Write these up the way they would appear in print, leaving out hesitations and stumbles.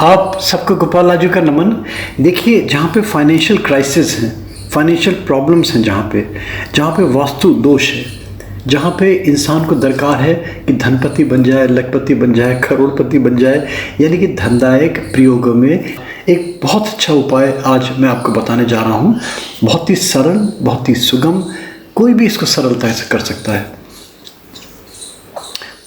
आप सबको गोपाल राजू का नमन। देखिए, जहाँ पे फाइनेंशियल क्राइसिस हैं, फाइनेंशियल प्रॉब्लम्स हैं, जहाँ पे वास्तु दोष है, जहाँ पे इंसान को दरकार है कि धनपति बन जाए, लखपति बन जाए, करोड़पति बन जाए, यानी कि धनदायक प्रयोगों में एक बहुत अच्छा उपाय आज मैं आपको बताने जा रहा हूँ। बहुत ही सरल, बहुत ही सुगम, कोई भी इसको सरलता से कर सकता है।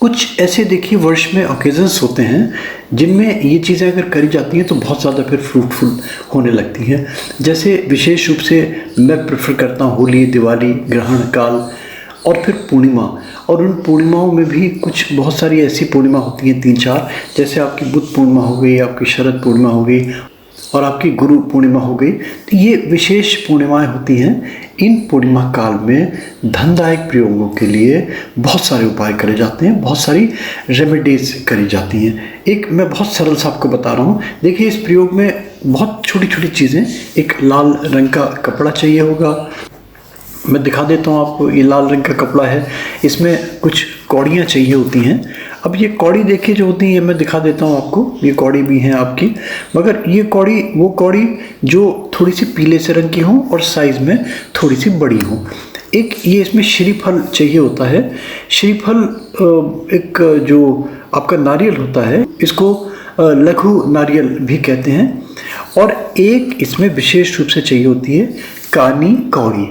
कुछ ऐसे देखिए वर्ष में ओकेजन्स होते हैं जिनमें ये चीज़ें अगर करी जाती हैं तो बहुत ज़्यादा फिर फ्रूटफुल होने लगती हैं। जैसे विशेष रूप से मैं प्रेफर करता हूँ होली, दिवाली, ग्रहण काल और फिर पूर्णिमा। और उन पूर्णिमाओं में भी कुछ बहुत सारी ऐसी पूर्णिमा होती हैं, 3-4, जैसे आपकी बुद्ध पूर्णिमा हो गई, आपकी शरद पूर्णिमा हो गई और आपकी गुरु पूर्णिमा हो गई। तो ये विशेष पूर्णिमाएं होती हैं। इन पूर्णिमा काल में धनदायक प्रयोगों के लिए बहुत सारे उपाय करे जाते हैं, बहुत सारी रेमेडीज करी जाती हैं। एक मैं बहुत सरल सा आपको बता रहा हूँ। देखिए, इस प्रयोग में बहुत छोटी छोटी चीज़ें, एक लाल रंग का कपड़ा चाहिए होगा। मैं दिखा देता हूँ आपको, ये लाल रंग का कपड़ा है, इसमें कुछ कौड़ियाँ चाहिए होती हैं। अब ये कौड़ी देखिए जो होती है, मैं दिखा देता हूँ आपको, ये कौड़ी भी हैं आपकी, मगर ये कौड़ी वो कौड़ी जो थोड़ी सी पीले से रंग की हो और साइज़ में थोड़ी सी बड़ी हो। एक ये इसमें श्रीफल चाहिए होता है। श्रीफल एक जो आपका नारियल होता है, इसको लघु नारियल भी कहते हैं। और एक इसमें विशेष रूप से चाहिए होती है कानी कौड़ी।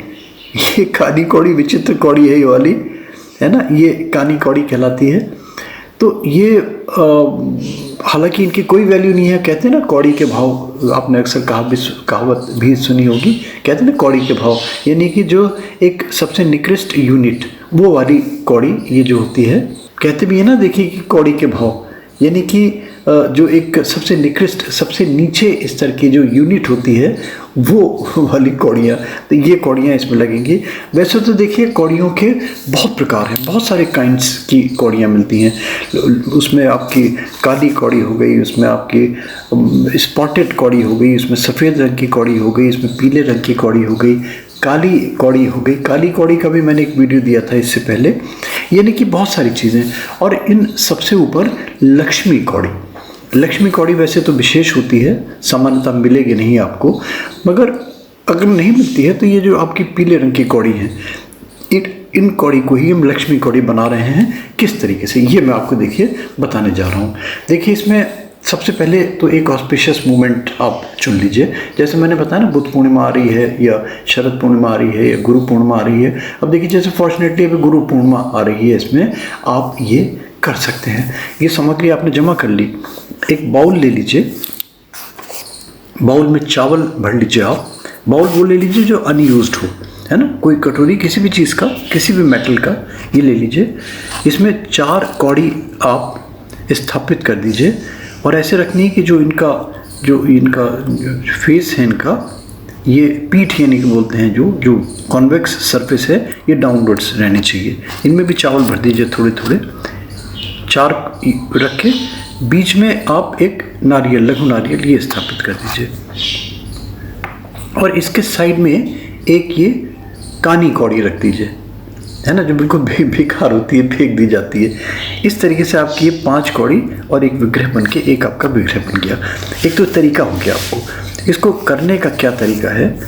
ये कानी कौड़ी विचित्र कौड़ी है, ये वाली है ना, ये कानी कौड़ी कहलाती है। तो ये हालांकि इनकी कोई वैल्यू नहीं है। कहते हैं ना कौड़ी के भाव, आपने अक्सर कहावत भी सुनी होगी, कहते हैं ना कौड़ी के भाव, यानी कि जो एक सबसे निकृष्ट यूनिट, वो वाली कौड़ी ये जो होती है। कहते भी है ना, देखिए कि कौड़ी के भाव, यानी कि जो एक सबसे निकृष्ट, सबसे नीचे स्तर की जो यूनिट होती है, वो वाली कौड़ियाँ। तो ये कौड़ियाँ इसमें लगेंगी। वैसे तो देखिए कौड़ियों के बहुत प्रकार हैं, बहुत सारे काइंड्स की कौड़ियाँ मिलती हैं। उसमें आपकी काली कौड़ी हो गई, उसमें आपकी स्पॉटेड कौड़ी हो गई, उसमें सफ़ेद रंग की कौड़ी हो गई, इसमें पीले रंग की कौड़ी हो गई, काली कौड़ी हो गई। काली कौड़ी का भी मैंने एक वीडियो दिया था इससे पहले। यानी कि बहुत सारी चीज़ें। और इन सबसे ऊपर लक्ष्मी कौड़ी। लक्ष्मी कौड़ी वैसे तो विशेष होती है, सामान्यतः मिलेगी नहीं आपको, मगर अगर नहीं मिलती है तो ये जो आपकी पीले रंग की कौड़ी है, इन कौड़ी को ही हम लक्ष्मी कौड़ी बना रहे हैं। किस तरीके से, ये मैं आपको देखिए बताने जा रहा हूँ। देखिए, इसमें सबसे पहले तो एक ऑस्पिशियस मोमेंट आप चुन लीजिए। जैसे मैंने बताया ना, बुद्ध पूर्णिमा आ रही है या शरद पूर्णिमा आ रही है या गुरु पूर्णिमा आ रही है। अब देखिए, जैसे फॉर्चुनेटली अभी गुरु पूर्णिमा आ रही है, इसमें आप ये कर सकते हैं। ये सामग्री आपने जमा कर ली। एक बाउल ले लीजिए, बाउल में चावल भर लीजिए। आप बाउल वो ले लीजिए जो अनयूज्ड हो, है ना, कोई कटोरी किसी भी चीज़ का, किसी भी मेटल का, ये ले लीजिए। इसमें 4 कौड़ी आप स्थापित कर दीजिए और ऐसे रखनी है कि जो इनका फेस है, इनका ये पीठ यानी कि बोलते हैं, जो कॉन्वेक्स सरफेस है, ये डाउनवर्ड्स रहनी चाहिए। इनमें भी चावल भर दीजिए थोड़े थोड़े। 4 रख के बीच में आप एक नारियल, लघु नारियल, ये स्थापित कर दीजिए। और इसके साइड में एक ये कानी कौड़ी रख दीजिए, है ना, जो बिल्कुल बेकार होती है, फेंक दी जाती है। इस तरीके से आपकी ये 5 कौड़ी और एक विग्रह बन के एक आपका विग्रह बन गया। एक तो तरीका हो गया आपको। इसको करने का क्या तरीका है,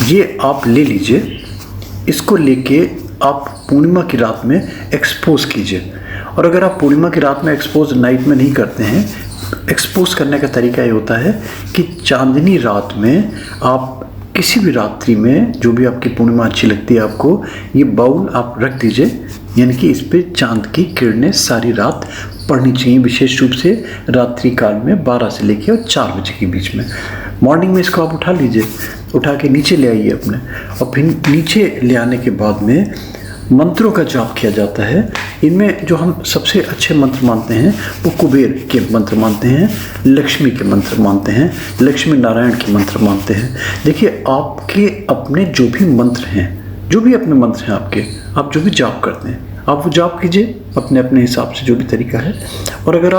ये आप ले लीजिए। इसको लेके आप पूर्णिमा की रात में एक्सपोज कीजिए। और अगर आप पूर्णिमा की रात में एक्सपोज नाइट में नहीं करते हैं, एक्सपोज करने का तरीका ये होता है कि चांदनी रात में आप किसी भी रात्रि में, जो भी आपकी पूर्णिमा अच्छी लगती है आपको, ये बाउल आप रख दीजिए। यानी कि इस पर चांद की किरणें सारी रात पड़नी चाहिए, विशेष रूप से रात्रि काल में 12 से लेकर और 4 बजे के बीच में। मॉर्निंग में इसको आप उठा लीजिए, उठा के नीचे ले आइए अपने। और फिर नीचे ले आने के बाद में मंत्रों का जाप किया जाता है। इनमें जो हम सबसे अच्छे मंत्र मानते हैं वो कुबेर के मंत्र मानते हैं, लक्ष्मी के मंत्र मानते हैं, लक्ष्मी नारायण के मंत्र मानते हैं। देखिए, आपके अपने जो भी मंत्र हैं, जो भी अपने मंत्र हैं आपके, आप जो भी जाप करते हैं, आप वो जाप कीजिए अपने अपने हिसाब से, जो भी तरीका है। और अगर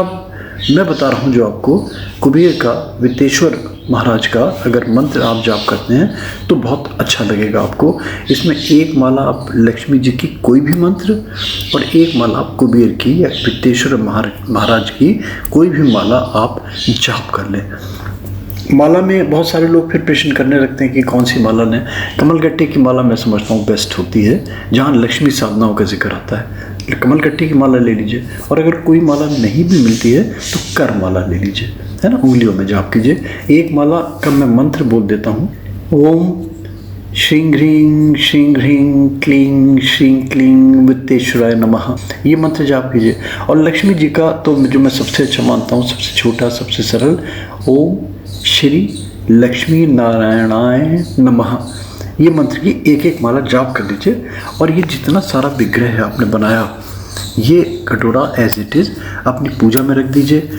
मैं बता रहा हूँ जो आपको कुबेर का, वित्तेश्वर महाराज का अगर मंत्र आप जाप करते हैं तो बहुत अच्छा लगेगा आपको। इसमें एक माला आप लक्ष्मी जी की कोई भी मंत्र और एक माला आप कुबेर की या वित्तेश्वर महाराज की कोई भी माला आप जाप कर लें। माला में बहुत सारे लोग फिर प्रश्न करने लगते हैं कि कौन सी माला लें। कमलगट्टे की माला मैं समझता हूँ बेस्ट होती है, जहाँ लक्ष्मी साधनाओं का जिक्र आता है। कमलगट्टे की माला ले लीजिए, और अगर कोई माला नहीं भी मिलती है तो कर माला ले लीजिए, है ना, उंगलियों में जाप कीजिए। एक माला का मैं मंत्र बोल देता हूँ, ओम श्रीं ह्रीं क्लीं श्रीं क्लीं वित्तेश्वराय नमः। ये मंत्र जाप कीजिए। और लक्ष्मी जी का तो जो मैं सबसे अच्छा मानता हूँ, सबसे छोटा सबसे सरल, ओम श्री लक्ष्मी नारायणाय नमः। ये मंत्र की एक एक माला जाप कर लीजिए। और ये जितना सारा विग्रह है आपने बनाया, ये कटोरा एज इट इज़ अपनी पूजा में रख दीजिए।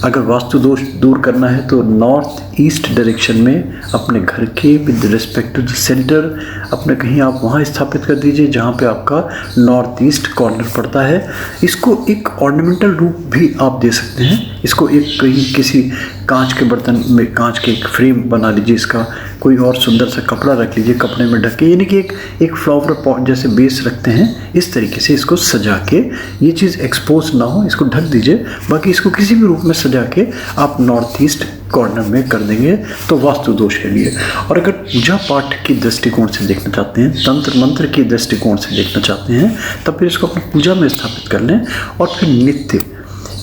अगर वास्तु दोष दूर करना है तो नॉर्थ ईस्ट डायरेक्शन में अपने घर के with respect to the centre अपने कहीं आप वहाँ स्थापित कर दीजिए जहाँ पे आपका नॉर्थ ईस्ट कॉर्नर पड़ता है। इसको एक ऑर्नामेंटल रूप भी आप दे सकते हैं। इसको एक कहीं किसी कांच के बर्तन में, कांच के एक फ्रेम बना लीजिए, इसका कोई और सुंदर सा कपड़ा रख लीजिए, कपड़े में ढक के, यानी कि एक फ्लावर पॉट जैसे बेस रखते हैं, इस तरीके से इसको सजा के, ये चीज़ एक्सपोज ना हो, इसको ढक दीजिए। बाकी इसको किसी भी रूप में सजा के आप नॉर्थ ईस्ट कॉर्नर में कर देंगे तो वास्तु दोष के लिए। और अगर पूजा पाठ की दृष्टिकोण से देखना चाहते हैं, तंत्र मंत्र के दृष्टिकोण से देखना चाहते हैं, तब फिर इसको अपनी पूजा में स्थापित कर लें। और फिर नित्य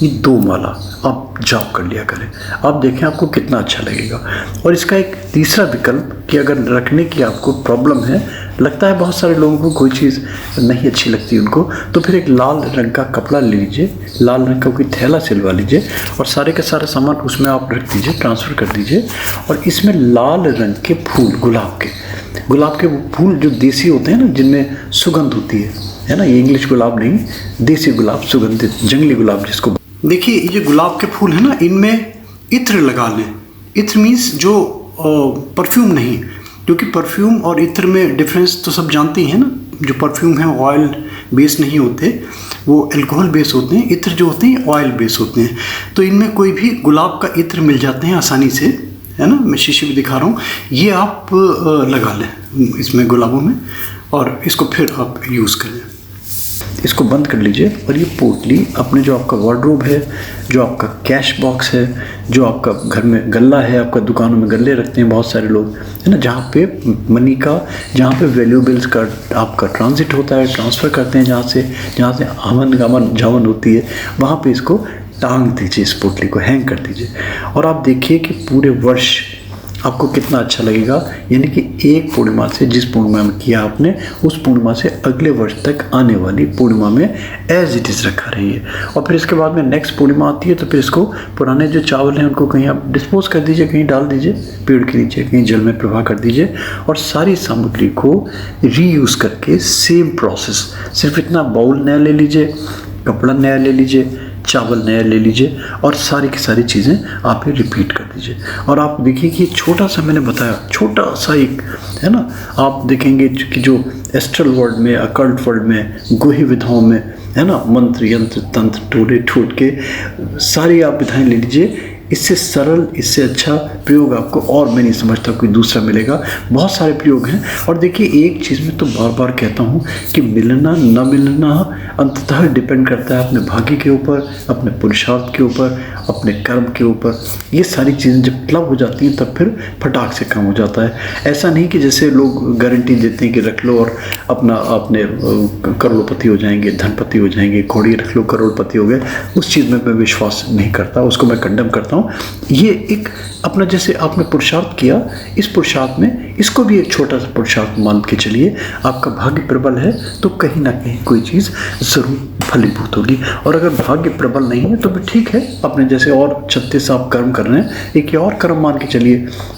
ये 2 माला आप जाप कर लिया करें। आप देखें आपको कितना अच्छा लगेगा। और इसका एक तीसरा विकल्प कि अगर रखने की आपको प्रॉब्लम है, लगता है बहुत सारे लोगों को कोई चीज़ नहीं अच्छी लगती उनको, तो फिर एक लाल रंग का कपड़ा ले लीजिए, लाल रंग का कोई थैला सिलवा लीजिए और सारे का सारा सामान उसमें आप रख दीजिए, ट्रांसफ़र कर दीजिए। और इसमें लाल रंग के फूल, गुलाब के वो फूल जो देसी होते हैं ना, जिनमें सुगंध होती है ना, ये इंग्लिश गुलाब नहीं, देसी गुलाब, सुगंधित जंगली गुलाब जिसको। देखिए ये जो गुलाब के फूल है ना, इनमें इत्र लगा लें। इत्र मीन्स जो परफ्यूम नहीं, क्योंकि परफ्यूम और इत्र में डिफरेंस तो सब जानते हैं ना। जो परफ्यूम है ऑयल बेस नहीं होते, वो अल्कोहल बेस होते हैं। इत्र जो होते हैं ऑयल बेस होते हैं। तो इनमें कोई भी गुलाब का इत्र मिल जाते हैं आसानी से, है ना, मैं शीशे में दिखा रहा हूँ। ये आप लगा लें इसमें गुलाबों में, और इसको फिर आप यूज़ करें। इसको बंद कर लीजिए। और ये पोटली अपने जो आपका वार्डरोब है, जो आपका कैश बॉक्स है, जो आपका घर में गल्ला है, आपका दुकानों में गल्ले रखते हैं बहुत सारे लोग, है ना, जहाँ पे मनी का, जहाँ पे वैल्यूएबल्स का आपका ट्रांजिट होता है, ट्रांसफ़र करते हैं, जहाँ से आमन जामन होती है, वहाँ पे इसको टांग दीजिए, इस पोटली को हैंग कर दीजिए। और आप देखिए कि पूरे वर्ष आपको कितना अच्छा लगेगा। यानी कि एक पूर्णिमा से, जिस पूर्णिमा में किया आपने, उस पूर्णिमा से अगले वर्ष तक आने वाली पूर्णिमा में एज इट इज़ रखा रहिए। और फिर इसके बाद में नेक्स्ट पूर्णिमा आती है तो फिर इसको पुराने जो चावल हैं उनको कहीं आप डिस्पोज कर दीजिए, कहीं डाल दीजिए पेड़ के नीचे, कहीं जल में प्रवाह कर दीजिए। और सारी सामग्री को रीयूज़ करके सेम प्रोसेस, सिर्फ इतना बाउल नया ले लीजिए, कपड़ा नया ले लीजिए, चावल नया ले लीजिए, और सारी की सारी चीज़ें आप ये रिपीट कर दीजिए। और आप देखिए कि छोटा सा मैंने बताया, छोटा सा एक, है ना, आप देखेंगे कि जो एस्ट्रल वर्ल्ड में, अकल्ट वर्ल्ड में, गुही विधाओं में, है ना, मंत्र यंत्र तंत्र टोले ठोट के सारी आप विधाएं ले लीजिए। इससे सरल, इससे अच्छा प्रयोग आपको और मैं नहीं समझता कोई दूसरा मिलेगा। बहुत सारे प्रयोग हैं। और देखिए एक चीज़ में तो बार बार कहता हूँ कि मिलना न मिलना अंततः डिपेंड करता है अपने भाग्य के ऊपर, अपने पुरुषार्थ के ऊपर, अपने कर्म के ऊपर। ये सारी चीज़ें जब क्लब हो जाती हैं तब फिर फटाक से काम हो जाता है। ऐसा नहीं कि जैसे लोग गारंटी देते हैं कि रख लो और अपने करोड़पति हो जाएंगे, धनपति हो जाएंगे, घोड़ी रख लो करोड़पति हो गए। उस चीज़ में मैं विश्वास नहीं करता, उसको मैं कंडेम करता हूँ। ये एक अपना, जैसे आपने पुरुषार्थ किया, इस पुरुषार्थ में इसको भी एक छोटा सा पुरुषार्थ मान के चलिए। आपका भाग्य प्रबल है तो कहीं ना कहीं कोई चीज़ ज़रूर फलीभूत होगी। और अगर भाग्य प्रबल नहीं है तो भी ठीक है, अपने जैसे और 36 आप कर्म कर रहे हैं, एक और कर्म मान के चलिए,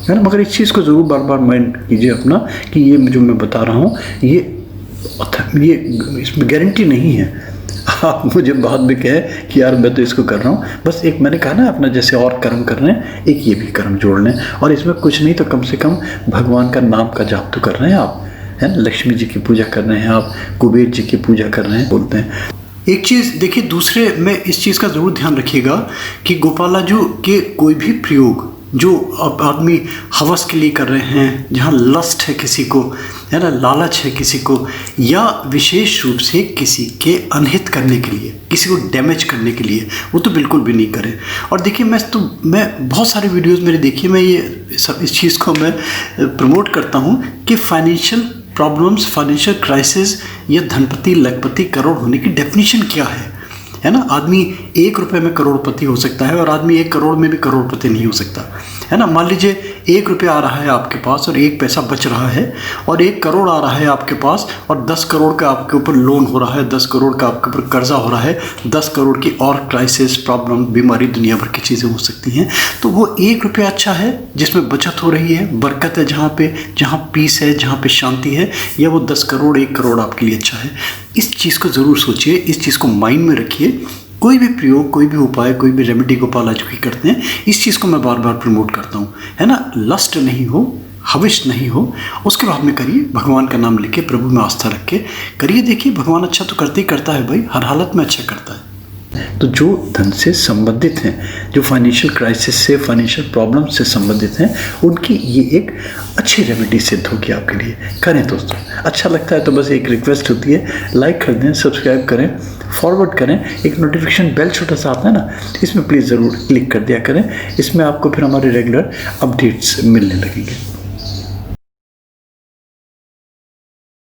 है ना। मगर इस चीज़ को ज़रूर बार बार माइंड कीजिए अपना कि ये जो मैं बता रहा हूँ ये इसमें गारंटी नहीं है। आप मुझे बाद में कहें कि यार मैं तो इसको कर रहा हूँ, बस एक मैंने कहा ना, अपना जैसे और कर्म कर रहे हैं, एक ये भी कर्म जोड़ लें। और इसमें कुछ नहीं तो कम से कम भगवान का नाम का जाप तो कर रहे हैं आप, है ना, लक्ष्मी जी की पूजा कर रहे हैं आप, कुबेर जी की पूजा कर रहे हैं, बोलते हैं। एक चीज़ देखिए, दूसरे में इस चीज़ का ज़रूर ध्यान रखिएगा कि गोपालाजू के कोई भी प्रयोग जो अब आदमी हवस के लिए कर रहे हैं, जहाँ लस्ट है किसी को, है ना, लालच है किसी को, या विशेष रूप से किसी के अनहित करने के लिए, किसी को डैमेज करने के लिए, वो तो बिल्कुल भी नहीं करें। और देखिए मैं बहुत सारे वीडियोस मेरे देखिए, मैं ये सब इस चीज़ को मैं प्रमोट करता हूँ कि फाइनेंशियल प्रॉब्लम्स, फाइनेंशियल क्राइसिस या धनपति लखपति करोड़ होने की डेफिनेशन क्या है ना। आदमी 1 रुपये में करोड़पति हो सकता है और आदमी 1 करोड़ में भी करोड़पति नहीं हो सकता, है ना। मान लीजिए 1 रुपया आ रहा है आपके पास और 1 पैसा बच रहा है, और 1 करोड़ आ रहा है आपके पास और 10 करोड़ का आपके ऊपर लोन हो रहा है, 10 करोड़ का आपके ऊपर कर्जा हो रहा है, 10 करोड़ की और क्राइसिस, प्रॉब्लम, बीमारी, दुनिया भर की चीज़ें हो सकती हैं। तो वो 1 रुपया अच्छा है जिसमें बचत हो रही है, बरकत है, जहाँ पीस है, जहाँ पे शांति है, या वो 10 करोड़ 1 करोड़ आपके लिए अच्छा है। इस चीज़ को ज़रूर सोचिए, इस चीज़ को माइंड में रखिए। कोई भी प्रयोग, कोई भी उपाय, कोई भी रेमेडी गोपाल आज की करते हैं, इस चीज़ को मैं बार बार प्रमोट करता हूँ, है ना। लस्ट नहीं हो, हविष नहीं हो, उसके बाद में करिए, भगवान का नाम लेके, प्रभु में आस्था रख के करिए। देखिए भगवान अच्छा तो करते ही करता है भाई, हर हालत में अच्छा करता है। तो जो धन से संबंधित हैं, जो फाइनेंशियल क्राइसिस से, फाइनेंशियल प्रॉब्लम से संबंधित हैं, उनकी ये एक अच्छी रेमेडी सिद्ध होगी आपके लिए। करें दोस्तों, अच्छा लगता है तो बस एक रिक्वेस्ट होती है, लाइक कर दें, सब्सक्राइब करें, फॉरवर्ड करें। एक नोटिफिकेशन बेल छोटा सा आता है ना, इसमें प्लीज़ ज़रूर क्लिक कर दिया करें। इसमें आपको फिर हमारे रेगुलर अपडेट्स मिलने लगेंगे।